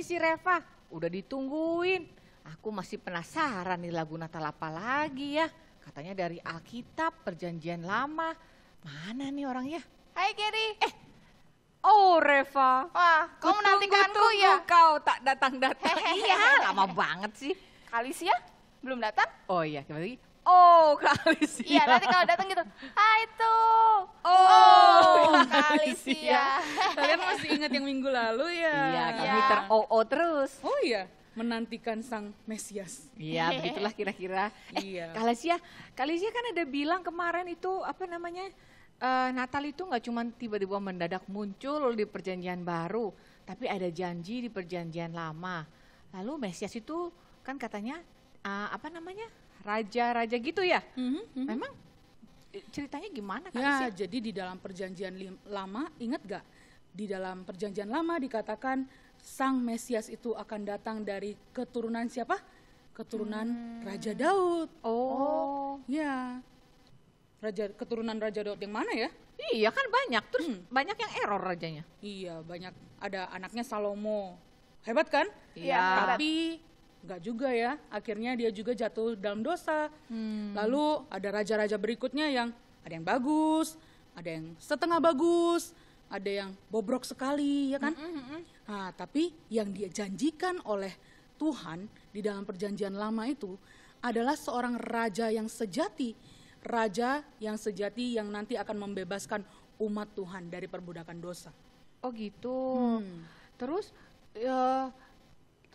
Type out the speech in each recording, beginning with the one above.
si Reva, udah ditungguin. Aku masih penasaran nih lagu Natal apa lagi ya. Katanya dari Alkitab, Perjanjian Lama. Mana nih orangnya? Hai Gary. Oh Reva. Wah, kamu menantikanku ya? Kau tak datang-datang. Iya, lama banget sih. Kalisia belum datang? Oh iya, kembali. Oh, Kalisia. Iya, nanti kalau datang gitu. Hai tuh. Oh, Kalisia. Kalian masih ingat yang minggu lalu ya? Iya, kami Iya. ter-OO terus. Oh iya, menantikan sang Mesias. Iya, begitulah kira-kira. Iya. Kalisia kan ada bilang kemarin itu apa namanya? Natal itu nggak cuma tiba-tiba mendadak muncul di Perjanjian Baru, tapi ada janji di Perjanjian Lama. Lalu Mesias itu kan katanya apa namanya? Raja-raja gitu ya? Memang ceritanya gimana Ya, Kalisia? jadi di dalam perjanjian lama, ingat gak? Di dalam perjanjian lama dikatakan sang Mesias itu akan datang dari keturunan siapa? Keturunan Raja Daud. Oh. Ya, keturunan Raja Daud yang mana ya? Iya kan banyak, terus banyak yang error rajanya. Iya, banyak. Ada anaknya Salomo. Hebat kan? Iya. Tapi enggak juga ya. Akhirnya dia juga jatuh dalam dosa. Lalu ada raja-raja berikutnya yang ada yang bagus, ada yang setengah bagus, ada yang bobrok sekali, ya kan? Nah, tapi yang dia janjikan oleh Tuhan di dalam perjanjian lama itu adalah seorang raja yang sejati. Raja yang sejati yang nanti akan membebaskan umat Tuhan dari perbudakan dosa. Oh gitu. Terus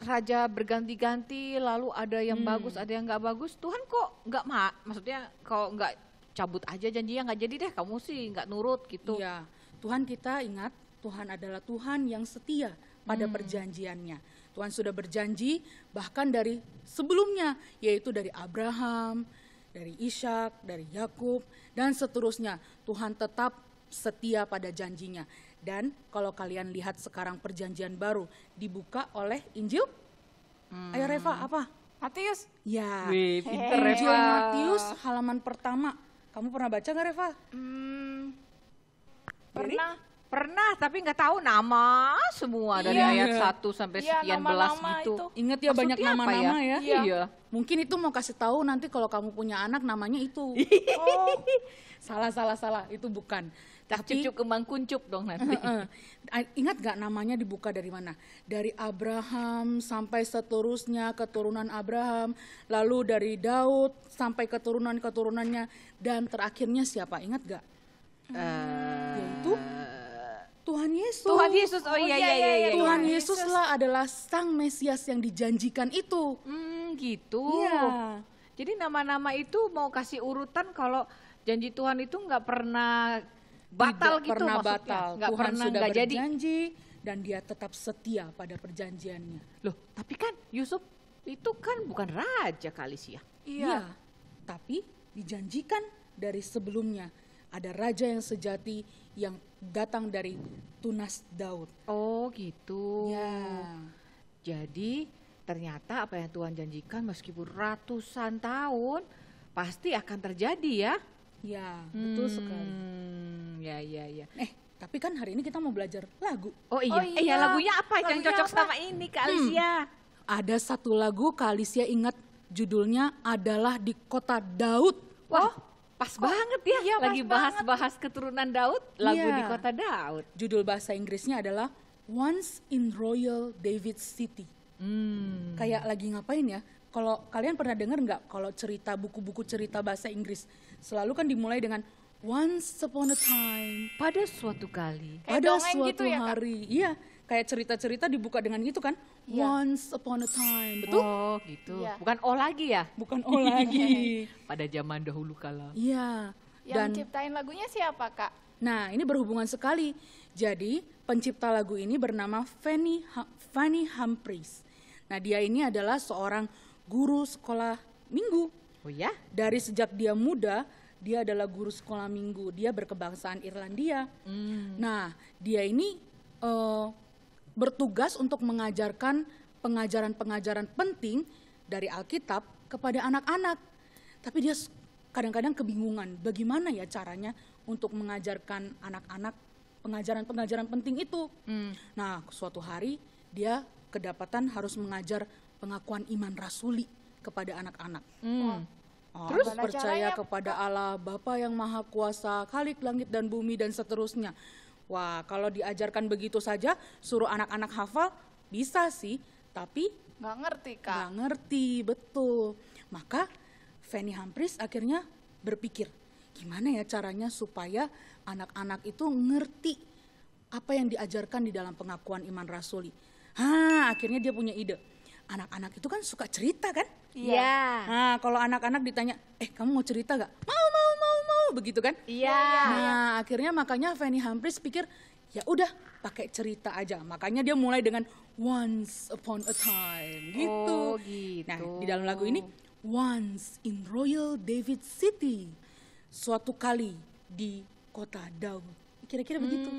raja berganti-ganti, lalu ada yang bagus, ada yang nggak bagus. Tuhan kok nggak maksudnya kalau nggak cabut aja janjinya nggak jadi deh, kamu sih nggak nurut gitu. Iya, Tuhan kita ingat, Tuhan adalah Tuhan yang setia pada perjanjiannya. Tuhan sudah berjanji bahkan dari sebelumnya, yaitu dari Abraham, dari Ishak, dari Yakub, dan seterusnya. Tuhan tetap setia pada janjinya. Dan kalau kalian lihat sekarang perjanjian baru dibuka oleh Injil, ayo Reva, apa? Matius. Ya, Wih, pinter Injil Reva. Matius halaman pertama. Kamu pernah baca nggak Reva? Pernah. Pernah, tapi nggak tahu nama semua dari Iya. ayat 1 sampai Iya, sekian belas nama-nama gitu. itu. Ingat ya, banyak Maksudnya apa nama-nama ya. Iya. Mungkin itu mau kasih tahu nanti kalau kamu punya anak namanya itu. Oh, Salah, itu bukan. Tak Tapi cucuk kembang kuncup dong nanti. ingat gak namanya dibuka dari mana? Dari Abraham sampai seterusnya keturunan Abraham, lalu dari Daud sampai keturunan-keturunannya, dan terakhirnya siapa? Ingat gak? Yaitu Tuhan Yesus. Tuhan Yesus, oh iya. Tuhan Yesuslah adalah sang Mesias yang dijanjikan itu. Gitu. Iya. Jadi nama-nama itu mau kasih urutan kalau janji Tuhan itu nggak pernah batal Tidak gitu pernah maksudnya. batal. Nggak Tuhan pernah sudah nggak jadi. berjanji dan dia tetap setia pada perjanjiannya. Loh, tapi kan Yusuf itu kan bukan raja Kalisia. Iya. Tapi dijanjikan dari sebelumnya ada raja yang sejati yang datang dari tunas Daud. Oh gitu. Ya. Jadi ternyata apa yang Tuhan janjikan meskipun ratusan tahun pasti akan terjadi ya. Ya, betul sekali. Ya. Tapi kan hari ini kita mau belajar lagu. Oh iya, Oh iya. lagunya apa yang Lagunya cocok apa? sama ini Kak Alicia? Ada satu lagu Kak Alicia ingat judulnya adalah Di Kota Daud. Wah, pas banget ya. Iya, pas Lagi bahas-bahas keturunan Daud, lagu Iya. di kota Daud. Judul bahasa Inggrisnya adalah Once in Royal David City. Kayak lagi ngapain ya? Kalau kalian pernah dengar nggak kalau cerita buku-buku cerita bahasa Inggris selalu kan dimulai dengan Once upon a time, Pada suatu kali. Kayak pada dongeng suatu gitu ya, Kak? hari. Iya, kayak cerita-cerita dibuka dengan itu kan? Iya. Once upon a time, betul? Oh gitu. Iya. Bukan O lagi ya? Bukan O lagi. Pada zaman dahulu kala. Iya. yang Dan ciptain lagunya siapa, Kak? nah, ini berhubungan sekali. Jadi, pencipta lagu ini bernama Fanny Humphreys. Nah, dia ini adalah seorang guru sekolah minggu. Oh ya? Dari sejak dia muda, dia adalah guru sekolah minggu. Dia berkebangsaan Irlandia. Nah, dia ini bertugas untuk mengajarkan pengajaran-pengajaran penting dari Alkitab kepada anak-anak. Tapi dia kadang-kadang kebingungan bagaimana ya caranya untuk mengajarkan anak-anak pengajaran-pengajaran penting itu. Nah, suatu hari dia kedapatan harus mengajar pengakuan iman rasuli kepada anak-anak. Terus? Terus percaya kepada Allah Bapa yang Maha Kuasa, Khalik langit dan bumi dan seterusnya. Wah, kalau diajarkan begitu saja, suruh anak-anak hafal, bisa sih, tapi Nggak ngerti, Kak. nggak ngerti, betul. Maka Fanny Humphries akhirnya berpikir, gimana ya caranya supaya anak-anak itu ngerti apa yang diajarkan di dalam pengakuan iman rasuli. Akhirnya dia punya ide. Anak-anak itu kan suka cerita kan? Iya. Nah, kalau anak-anak ditanya, kamu mau cerita gak? Mau, begitu kan? Iya. Nah, akhirnya makanya Fanny Humphries pikir, ya udah pakai cerita aja. Makanya dia mulai dengan Once Upon a Time, gitu. Oh, gitu. Nah, di dalam lagu ini, Once in Royal David City, suatu kali di kota Daud. Kira-kira begitu.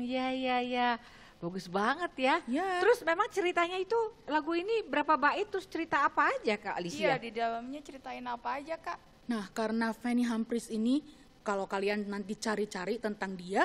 Iya. Bagus banget ya. Ya. Terus memang ceritanya itu lagu ini berapa bait terus cerita apa aja Kak Iya, Alicia? di dalamnya ceritain apa aja, Kak? Nah, karena Fanny Humphries ini, kalau kalian nanti cari-cari tentang dia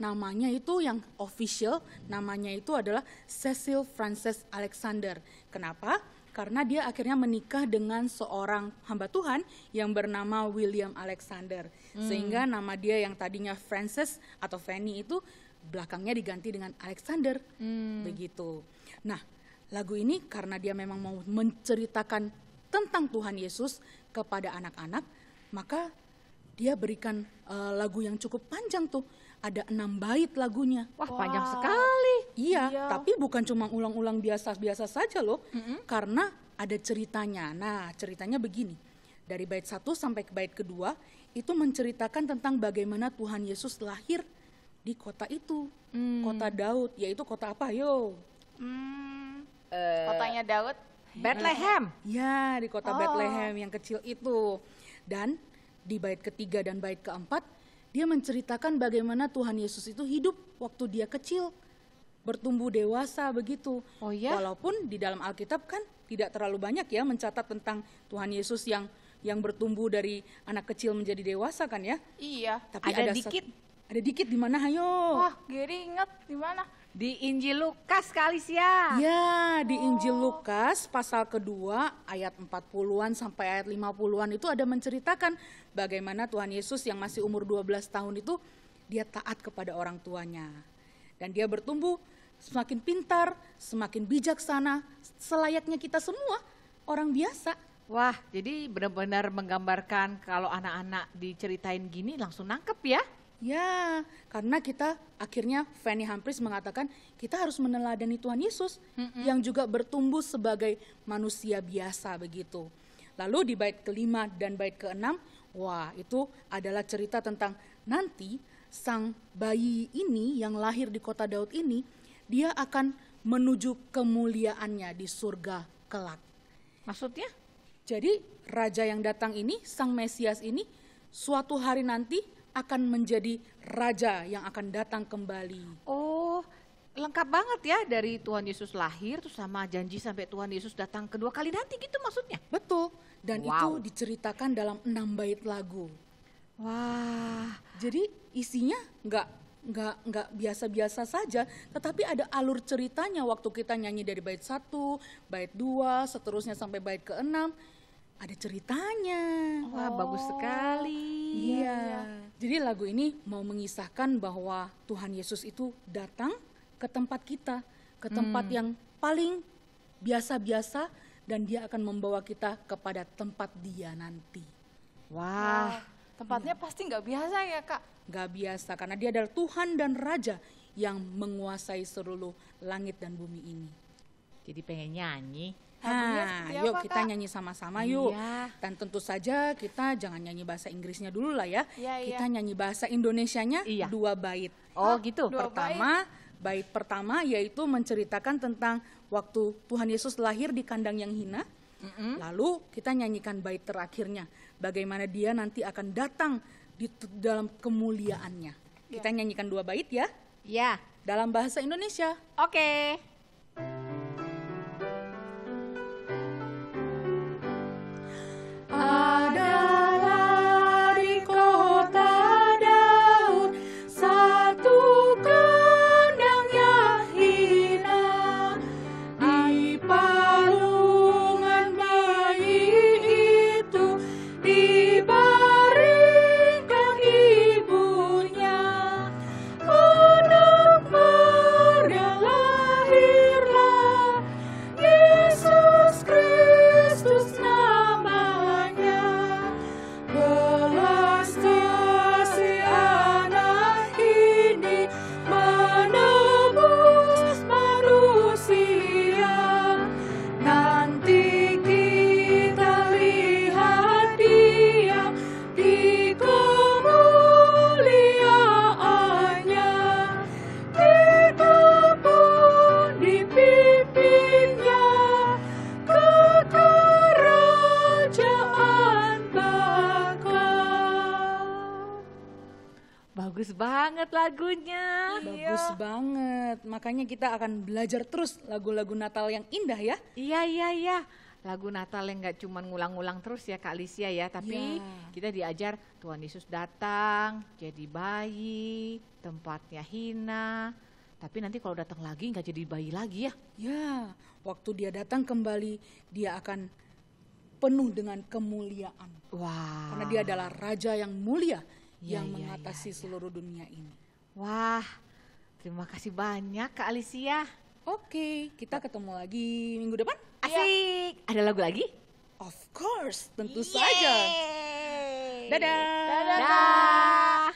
namanya itu yang official, namanya itu adalah Cecil Frances Alexander. Kenapa? Karena dia akhirnya menikah dengan seorang hamba Tuhan yang bernama William Alexander. Sehingga nama dia yang tadinya Frances atau Fanny itu belakangnya diganti dengan Alexander. Begitu. Nah, lagu ini karena dia memang mau menceritakan tentang Tuhan Yesus kepada anak-anak, maka dia berikan lagu yang cukup panjang tuh. Ada 6 bait lagunya. Wah, panjang sekali. Iya, Iya. tapi bukan cuma ulang-ulang biasa-biasa saja loh. Karena ada ceritanya. Nah, ceritanya begini. Dari bait 1 sampai ke bait kedua, itu menceritakan tentang bagaimana Tuhan Yesus lahir di kota itu. Kota Daud, yaitu kota apa? Yo. Kotanya Daud. Bethlehem. Ya, di kota Bethlehem yang kecil itu. Dan di bait ketiga dan bait keempat, dia menceritakan bagaimana Tuhan Yesus itu hidup waktu dia kecil, bertumbuh dewasa begitu. Oh ya? Walaupun di dalam Alkitab kan tidak terlalu banyak ya mencatat tentang Tuhan Yesus yang bertumbuh dari anak kecil menjadi dewasa kan ya. Iya. Tapi Ada ada dikit. Ada dikit di mana? Hayo. Wah, Gary inget di mana? Di Injil Lukas Kak Alicia. Ya, di Injil Lukas pasal kedua ayat 40-an sampai ayat 50-an itu ada menceritakan bagaimana Tuhan Yesus yang masih umur 12 tahun itu dia taat kepada orang tuanya. Dan dia bertumbuh semakin pintar, semakin bijaksana, selayaknya kita semua orang biasa. Wah, jadi benar-benar menggambarkan kalau anak-anak diceritain gini langsung nangkep ya. Ya, karena kita akhirnya Fanny Humphries mengatakan kita harus meneladani Tuhan Yesus yang juga bertumbuh sebagai manusia biasa begitu. Lalu di bait kelima dan bait keenam, wah itu adalah cerita tentang nanti sang bayi ini yang lahir di kota Daud ini, dia akan menuju kemuliaannya di surga kelak. Maksudnya? Jadi raja yang datang ini, sang Mesias ini, suatu hari nanti akan menjadi raja yang akan datang kembali. Oh, lengkap banget ya dari Tuhan Yesus lahir terus sama janji sampai Tuhan Yesus datang kedua kali nanti gitu maksudnya. Betul, dan Wow. itu diceritakan dalam 6 bait lagu. Wah, Jadi isinya nggak biasa-biasa saja, tetapi ada alur ceritanya waktu kita nyanyi dari bait 1, bait 2, seterusnya sampai bait ke-6, ada ceritanya. wah bagus sekali. Iya. Jadi lagu ini mau mengisahkan bahwa Tuhan Yesus itu datang ke tempat kita, ke tempat yang paling biasa-biasa, dan dia akan membawa kita kepada tempat dia nanti. Wah, Tempatnya pasti nggak biasa ya, Kak? Gak biasa, karena dia adalah Tuhan dan Raja yang menguasai seluruh langit dan bumi ini. jadi pengen nyanyi. Lagunya seperti Yuk apa, kita Kak? nyanyi sama-sama yuk. Iya. Dan tentu saja kita jangan nyanyi bahasa Inggrisnya dulu lah ya. Iya, iya. Kita nyanyi bahasa Indonesianya Iya. 2 bait. Oh gitu. dua Bait pertama yaitu menceritakan tentang waktu Tuhan Yesus lahir di kandang yang hina. Lalu kita nyanyikan bait terakhirnya, bagaimana dia nanti akan datang di dalam kemuliaannya. Kita nyanyikan 2 bait ya, Ya, dalam bahasa Indonesia. oke. Adalah di kota Daud satu kandang yang hina, Bagus banget lagunya. Bagus banget. Makanya kita akan belajar terus lagu-lagu Natal yang indah ya. Iya. Lagu Natal yang nggak cuma ngulang-ngulang terus ya Kak Alicia ya, tapi Ya. kita diajar Tuhan Yesus datang, jadi bayi, tempatnya hina. Tapi nanti kalau datang lagi nggak jadi bayi lagi ya. Ya, waktu dia datang kembali, dia akan penuh dengan kemuliaan. Wah. Karena dia adalah raja yang mulia Ya, yang ya, mengatasi seluruh dunia ini. Wah, terima kasih banyak Kak Alicia. Oke, kita ketemu lagi minggu depan. Asik. Ada lagu lagi? Of course, tentu saja. Dadah. Dah.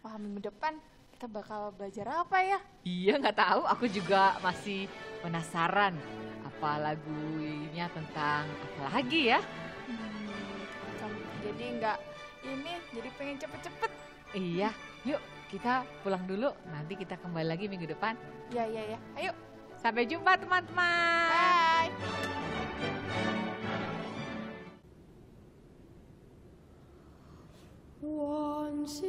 Wah, minggu depan kita bakal belajar apa ya? Iya nggak tahu, aku juga masih penasaran apa lagunya tentang apa lagi ya. Jadi nggak ini, jadi pengen cepet-cepet. Iya, yuk kita pulang dulu, nanti kita kembali lagi minggu depan. Ya. Ayo, Sampai jumpa teman-teman. bye. Once